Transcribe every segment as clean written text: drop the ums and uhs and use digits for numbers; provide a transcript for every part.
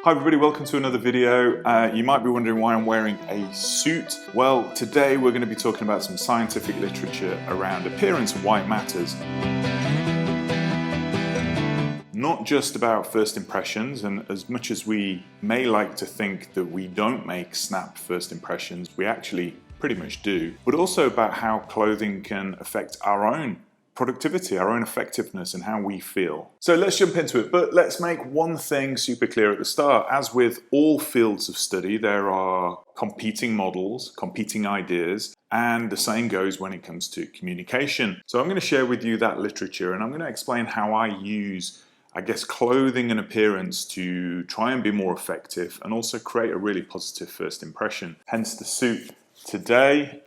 Hi everybody, welcome to another video. You might be wondering why I'm wearing a suit. Well, today we're going to be talking about some scientific literature around appearance and why it matters. Not just about first impressions, and as much as we may like to think that we don't make snap first impressions, we actually pretty much do, but also about how clothing can affect our own productivity, our own effectiveness, and how we feel. So let's jump into it, but let's make one thing super clear at the start. As with all fields of study, there are competing models, competing ideas, and the same goes when it comes to communication. So I'm going to share with you that literature, and I'm going to explain how I use, clothing and appearance to try and be more effective and also create a really positive first impression. Hence the suit today.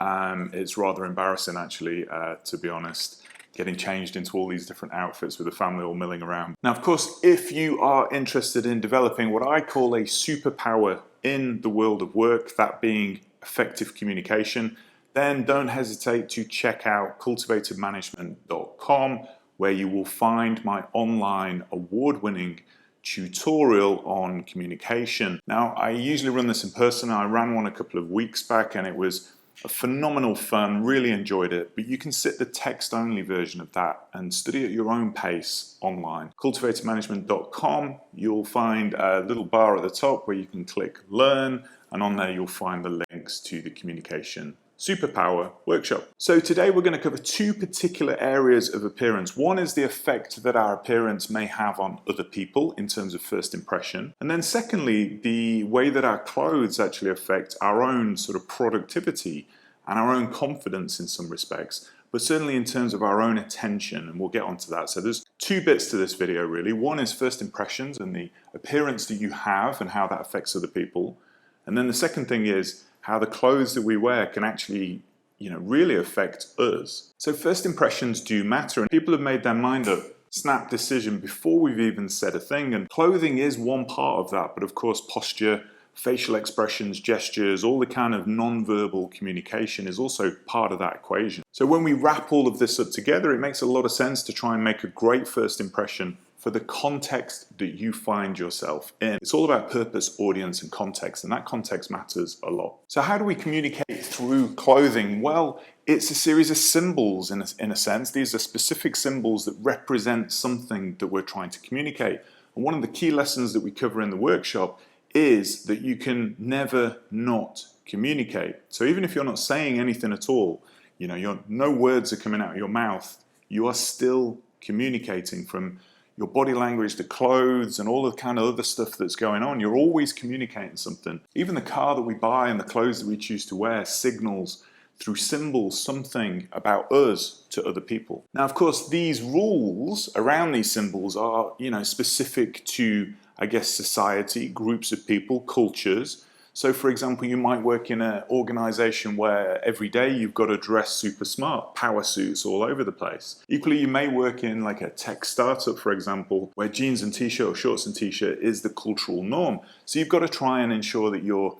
It's rather embarrassing actually, to be honest, getting changed into all these different outfits with the family all milling around. Now, of course, if you are interested in developing what I call a superpower in the world of work, that being effective communication, then don't hesitate to check out cultivatedmanagement.com, where you will find my online award-winning tutorial on communication. Now, I usually run this in person. I ran one a couple of weeks back and it was a phenomenal fun, really enjoyed it, but you can sit the text-only version of that and study at your own pace online. Cultivatedmanagement.com, you'll find a little bar at the top where you can click Learn, and on there you'll find the links to the Communication Superpower Workshop. So today we're going to cover two particular areas of appearance. One is the effect that our appearance may have on other people in terms of first impression. And then secondly, the way that our clothes actually affect our own sort of productivity and our own confidence in some respects, but certainly in terms of our own attention, and we'll get onto that. So there's two bits to this video really. One is first impressions and the appearance that you have and how that affects other people. And then the second thing is how the clothes that we wear can actually, really affect us. So first impressions do matter, and people have made their mind up, snap decision before we've even said a thing, and clothing is one part of that, but of course posture, facial expressions, gestures, all the kind of non-verbal communication is also part of that equation. So when we wrap all of this up together, it makes a lot of sense to try and make a great first impression for the context that you find yourself in. It's all about purpose, audience, and context, and that context matters a lot. So how do we communicate through clothing? Well, it's a series of symbols in a sense. These are specific symbols that represent something that we're trying to communicate. And one of the key lessons that we cover in the workshop is that you can never not communicate. So even if you're not saying anything at all, no words are coming out of your mouth, you are still communicating. From your body language, the clothes, and all the kind of other stuff that's going on. You're always communicating something. Even the car that we buy and the clothes that we choose to wear signals through symbols something about us to other people. Now, of course, these rules around these symbols are, specific to, society, groups of people, cultures. So for example, you might work in an organization where every day you've got to dress super smart, power suits all over the place. Equally, you may work in like a tech startup, for example, where jeans and t-shirt or shorts and t-shirt is the cultural norm. So you've got to try and ensure that you're,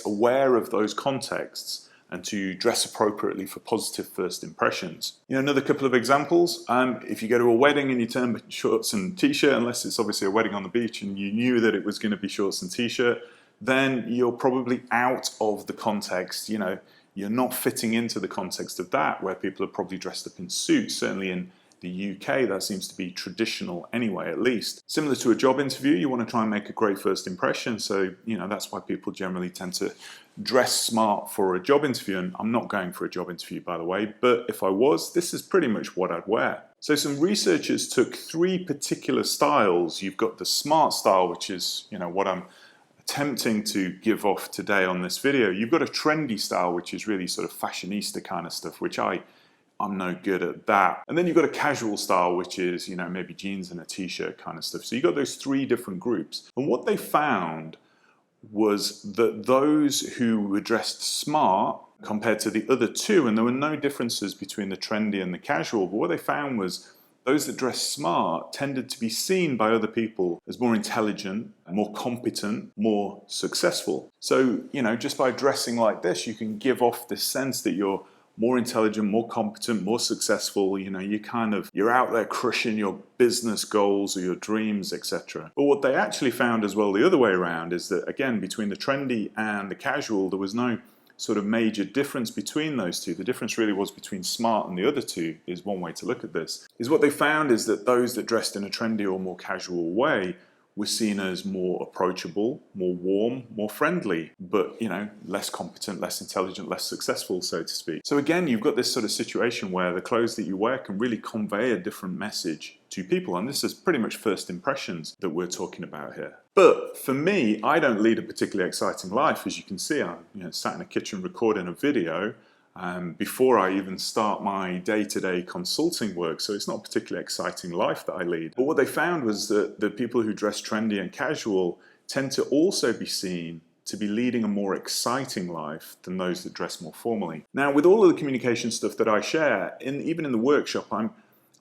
aware of those contexts and to dress appropriately for positive first impressions. Another couple of examples. If you go to a wedding and you turn shorts and t-shirt, unless it's obviously a wedding on the beach and you knew that it was going to be shorts and t-shirt, then you're probably out of the context. You're not fitting into the context of that, where people are probably dressed up in suits. Certainly in the UK, that seems to be traditional anyway, at least. Similar to a job interview, you want to try and make a great first impression. So, that's why people generally tend to dress smart for a job interview. And I'm not going for a job interview, by the way, but if I was, this is pretty much what I'd wear. So some researchers took three particular styles. You've got the smart style, which is, what I'm attempting to give off today on this video. You've got a trendy style, which is really sort of fashionista kind of stuff, which I'm no good at that. And then you've got a casual style, which is, maybe jeans and a t-shirt kind of stuff. So you've got those three different groups. And what they found was that those who were dressed smart compared to the other two, and there were no differences between the trendy and the casual, but what they found was those that dress smart tended to be seen by other people as more intelligent, more competent, more successful. So, just by dressing like this, you can give off this sense that you're more intelligent, more competent, more successful. You're out there crushing your business goals or your dreams, etc. But what they actually found as well the other way around is that, again, between the trendy and the casual, there was no sort of major difference between those two. The difference really was between smart and the other two, is one way to look at this. Is what they found is that those that dressed in a trendy or more casual way were seen as more approachable, more warm, more friendly, but less competent, less intelligent, less successful, so to speak. So again, you've got this sort of situation where the clothes that you wear can really convey a different message to people, and this is pretty much first impressions that we're talking about here. But for me, I don't lead a particularly exciting life. As you can see, I'm sat in a kitchen recording a video before I even start my day-to-day consulting work, so it's not a particularly exciting life that I lead. But what they found was that the people who dress trendy and casual tend to also be seen to be leading a more exciting life than those that dress more formally. Now, with all of the communication stuff that I share, even in the workshop,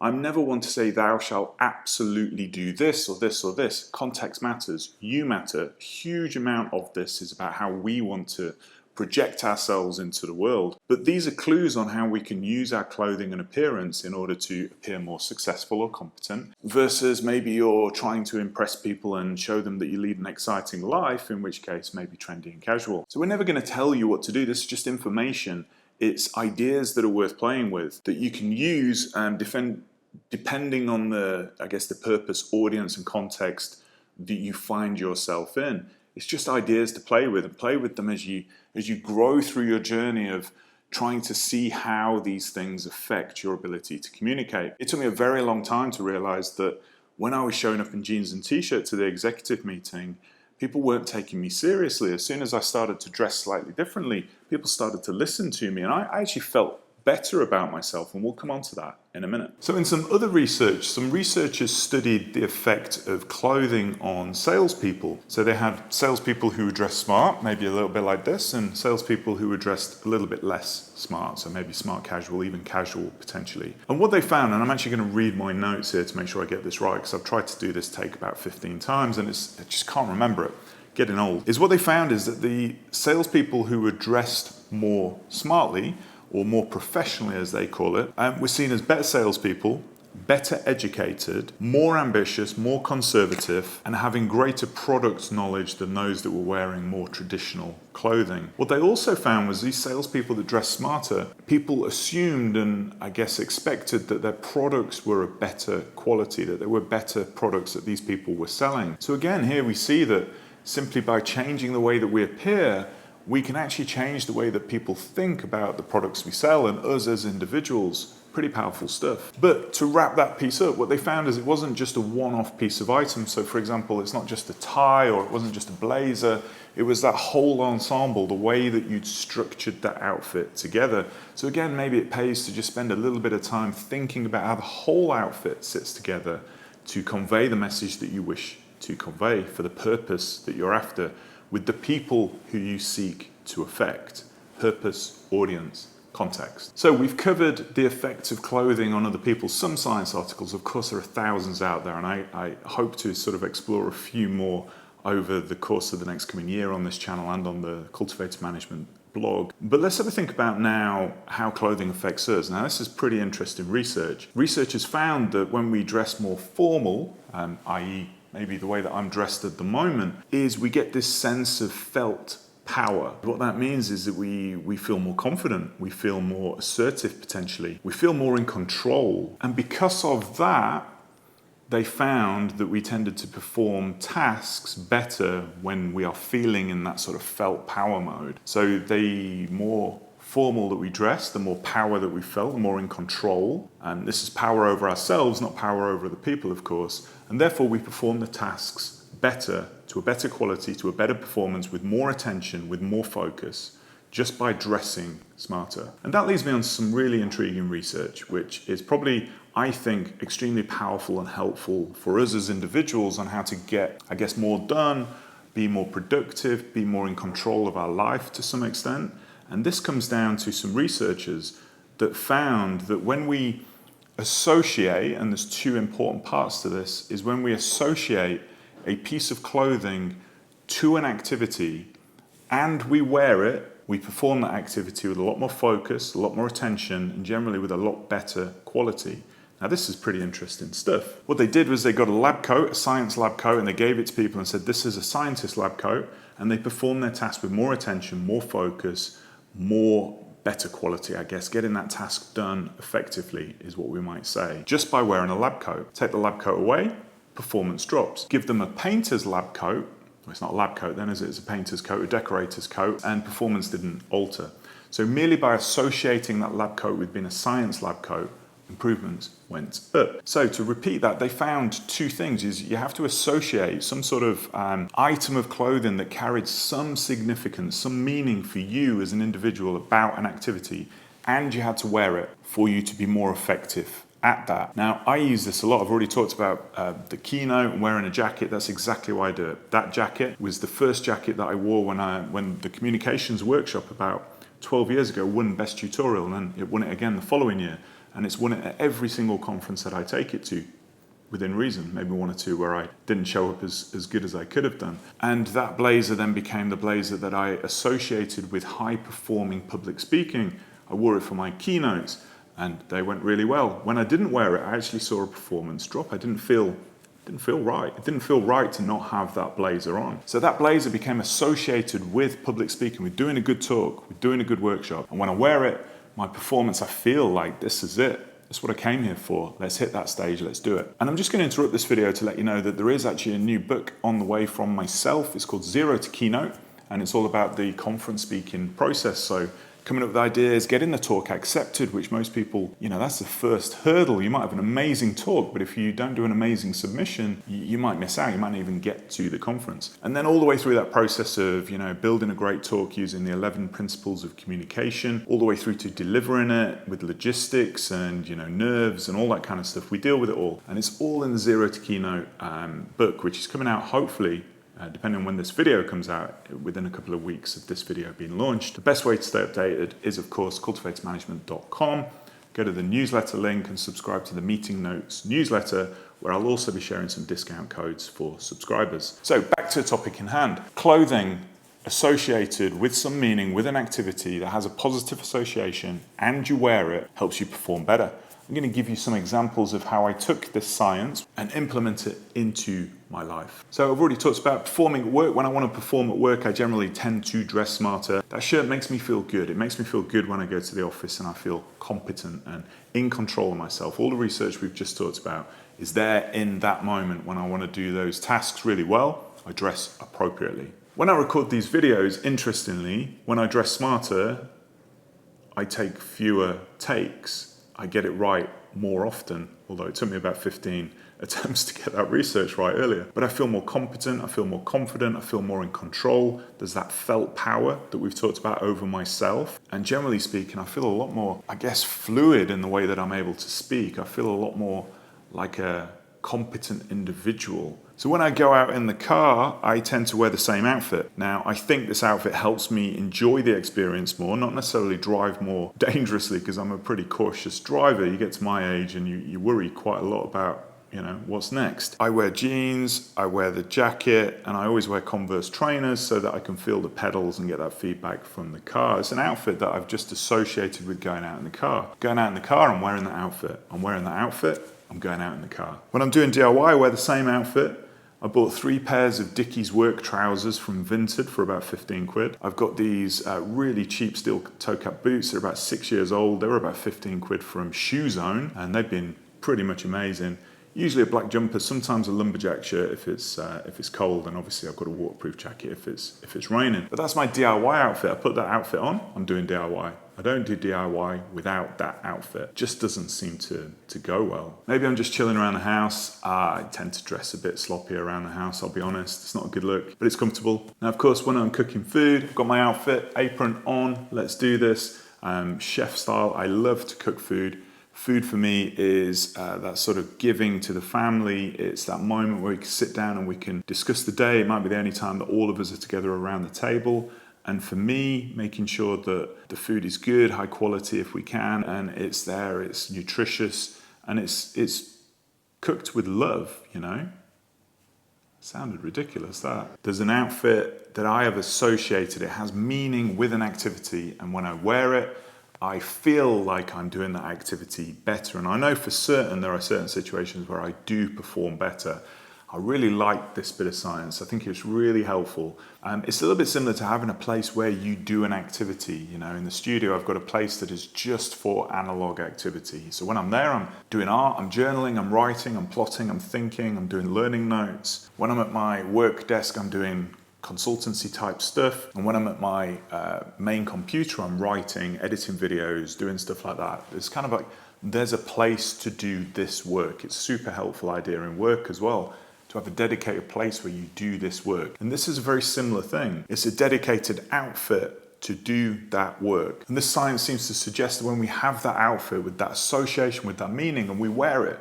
I'm never one to say thou shalt absolutely do this or this or this. Context matters. You matter. A huge amount of this is about how we want to project ourselves into the world. But these are clues on how we can use our clothing and appearance in order to appear more successful or competent, versus maybe you're trying to impress people and show them that you lead an exciting life, in which case maybe trendy and casual. So we're never going to tell you what to do. This is just information. It's ideas that are worth playing with that you can use and depending on the purpose, audience and context that you find yourself in. It's just ideas to play with, and play with them as you grow through your journey of trying to see how these things affect your ability to communicate. It took me a very long time to realize that when I was showing up in jeans and t-shirt to the executive meeting, people weren't taking me seriously. As soon as I started to dress slightly differently, people started to listen to me, and I actually felt better about myself, and we'll come on to that in a minute. So in some other research, some researchers studied the effect of clothing on salespeople. So they had salespeople who were dressed smart, maybe a little bit like this, and salespeople who were dressed a little bit less smart, so maybe smart casual, even casual potentially. And what they found, and I'm actually going to read my notes here to make sure I get this right, because I've tried to do this take about 15 times and I just can't remember it. Getting old. Is what they found is that the salespeople who were dressed more smartly, or more professionally as they call it, were seen as better salespeople, better educated, more ambitious, more conservative, and having greater product knowledge than those that were wearing more traditional clothing. What they also found was these salespeople that dressed smarter, people assumed and expected that their products were of better quality, that there were better products that these people were selling. So again, here we see that simply by changing the way that we appear, we can actually change the way that people think about the products we sell and us as individuals. Pretty powerful stuff. But to wrap that piece up, what they found is it wasn't just a one-off piece of item. So for example, it's not just a tie, or it wasn't just a blazer. It was that whole ensemble, the way that you'd structured that outfit together. So again, maybe it pays to just spend a little bit of time thinking about how the whole outfit sits together to convey the message that you wish to convey for the purpose that you're after, with the people who you seek to affect. Purpose, audience, context. So we've covered the effects of clothing on other people. Some science articles, of course, there are thousands out there, and I hope to sort of explore a few more over the course of the next coming year on this channel and on the Cultivated Management blog. But let's have a think about now how clothing affects us. Now, this is pretty interesting research. Researchers found that when we dress more formal, i.e. maybe the way that I'm dressed at the moment, is we get this sense of felt power. What that means is that we feel more confident, we feel more assertive potentially, we feel more in control. And because of that, they found that we tended to perform tasks better when we are feeling in that sort of felt power mode. So the more formal that we dress, the more power that we felt, the more in control. And this is power over ourselves, not power over other people, of course. And therefore we perform the tasks better, to a better quality, to a better performance, with more attention, with more focus, just by dressing smarter. And that leads me on to some really intriguing research, which is probably, I think, extremely powerful and helpful for us as individuals on how to get, more done, be more productive, be more in control of our life to some extent. And this comes down to some researchers that found that when we associate, and there's two important parts to this, is when we associate a piece of clothing to an activity and we wear it we perform that activity with a lot more focus, a lot more attention, and generally with a lot better quality. Now this is pretty interesting stuff. What they did was they got a lab coat, a science lab coat, and they gave it to people and said, this is a scientist lab coat, and they performed their task with more attention, more focus, better quality, I guess. Getting that task done effectively is what we might say, just by wearing a lab coat. Take the lab coat away, performance drops. Give them a painter's lab coat, well, it's not a lab coat then, is it? It's a painter's coat, a decorator's coat, and performance didn't alter. So merely by associating that lab coat with being a science lab coat, improvements went up. So to repeat that, they found two things. Is you have to associate some sort of item of clothing that carried some significance, some meaning for you as an individual about an activity, and you had to wear it for you to be more effective at that. Now, I use this a lot. I've already talked about the Keynote and wearing a jacket. That's exactly why I do it. That jacket was the first jacket that I wore when the communications workshop about 12 years ago won Best Tutorial, and then it won it again the following year. And it's won it at every single conference that I take it to, within reason, maybe one or two where I didn't show up as good as I could have done. And that blazer then became the blazer that I associated with high-performing public speaking. I wore it for my keynotes, and they went really well. When I didn't wear it, I actually saw a performance drop. I didn't feel right. It didn't feel right to not have that blazer on. So that blazer became associated with public speaking, with doing a good talk, with doing a good workshop. And when I wear it, my performance, I feel like this is it. That's what I came here for. Let's hit that stage, let's do it. And I'm just going to interrupt this video to let you know that there is actually a new book on the way from myself. It's called Zero to Keynote, and it's all about the conference speaking process. So coming up with ideas, getting the talk accepted, which most people, that's the first hurdle. You might have an amazing talk, but if you don't do an amazing submission, you might miss out. You might not even get to the conference. And then all the way through that process of, building a great talk using the 11 principles of communication, all the way through to delivering it with logistics and, nerves and all that kind of stuff. We deal with it all. And it's all in the Zero to Keynote book, which is coming out hopefully depending on when this video comes out, within a couple of weeks of this video being launched. The best way to stay updated is, of course, cultivatemanagement.com. Go to the newsletter link and subscribe to the Meeting Notes newsletter, where I'll also be sharing some discount codes for subscribers. So back to the topic in hand. Clothing associated with some meaning, with an activity that has a positive association, and you wear it, helps you perform better. I'm going to give you some examples of how I took this science and implement it into my life. So I've already talked about performing at work. When I want to perform at work, I generally tend to dress smarter. That shirt makes me feel good. It makes me feel good when I go to the office and I feel competent and in control of myself. All the research we've just talked about is there in that moment when I want to do those tasks really well. I dress appropriately. When I record these videos, interestingly, when I dress smarter, I take fewer takes. I get it right more often, although it took me about 15 attempts to get that research right earlier. But I feel more competent, I feel more confident, I feel more in control. There's that felt power that we've talked about over myself. And generally speaking, I feel a lot more, fluid in the way that I'm able to speak. I feel a lot more like a competent individual. So when I go out in the car, I tend to wear the same outfit. Now, I think this outfit helps me enjoy the experience more, not necessarily drive more dangerously, because I'm a pretty cautious driver. You get to my age and you worry quite a lot about, what's next. I wear jeans, I wear the jacket, and I always wear Converse trainers so that I can feel the pedals and get that feedback from the car. It's an outfit that I've just associated with going out in the car. Going out in the car, I'm wearing that outfit. I'm wearing that outfit, I'm going out in the car. When I'm doing DIY, I wear the same outfit. I bought 3 pairs of Dickies work trousers from Vinted for about 15 quid. I've got these really cheap steel toe cap boots. They're about 6 years old. They were about 15 quid from Shoe Zone, and they've been pretty much amazing. Usually a black jumper, sometimes a lumberjack shirt if it's cold, and obviously I've got a waterproof jacket if it's raining. But that's my DIY outfit. I put that outfit on, I'm doing DIY. I don't do DIY without that outfit. Just doesn't seem to go well. Maybe I'm just chilling around the house. I tend to dress a bit sloppy around the house, I'll be honest. It's not a good look, but it's comfortable. Now, of course, when I'm cooking food, I've got my outfit, apron on, let's do this. Chef style, I love to cook food. Food for me is that sort of giving to the family. It's that moment where we can sit down and we can discuss the day. It might be the only time that all of us are together around the table. And for me, making sure that the food is good, high quality if we can, and it's there, it's nutritious, and it's cooked with love, Sounded ridiculous, that. There's an outfit that I have associated, it has meaning with an activity, and when I wear it, I feel like I'm doing that activity better. And I know for certain there are certain situations where I do perform better. I really like this bit of science. I think it's really helpful. It's a little bit similar to having a place where you do an activity. You know, in the studio, I've got a place that is just for analog activity. So when I'm there, I'm doing art, I'm journaling, I'm writing, I'm plotting, I'm thinking, I'm doing learning notes. When I'm at my work desk, I'm doing consultancy type stuff. And when I'm at my main computer, I'm writing, editing videos, doing stuff like that. It's kind of like, there's a place to do this work. It's a super helpful idea in work as well, to have a dedicated place where you do this work. And this is a very similar thing. It's a dedicated outfit to do that work. And this science seems to suggest that when we have that outfit with that association, with that meaning, and we wear it,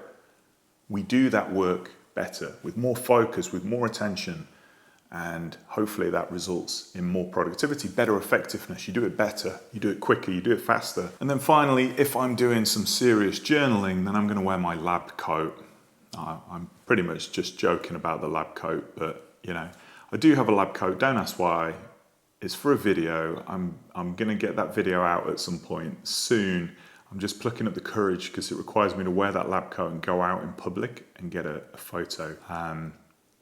we do that work better, with more focus, with more attention, and hopefully that results in more productivity, better effectiveness. You do it better, you do it quicker, you do it faster. And then finally, if I'm doing some serious journaling, then I'm gonna wear my lab coat. I'm pretty much just joking about the lab coat, but you know, I do have a lab coat. Don't ask why. It's for a video. I'm gonna get that video out at some point soon. I'm just plucking up the courage because it requires me to wear that lab coat and go out in public and get a photo.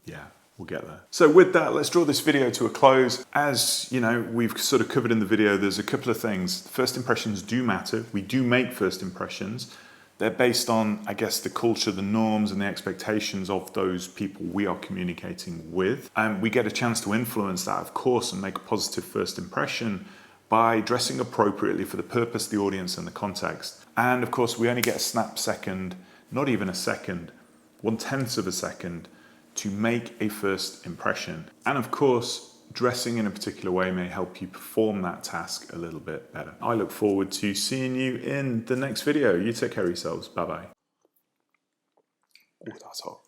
Yeah, we'll get there. So with that, let's draw this video to a close. As you know, we've sort of covered in the video, there's a couple of things. First impressions do matter. We do make first impressions. They're based on, I guess, the culture, the norms, and the expectations of those people we are communicating with. And we get a chance to influence that, of course, and make a positive first impression by dressing appropriately for the purpose, the audience, and the context. And of course, we only get a snap second, not even a second, 1/10 of a second, to make a first impression. And of course, dressing in a particular way may help you perform that task a little bit better. I look forward to seeing you in the next video. You take care of yourselves. Bye-bye. Oh, that's hot.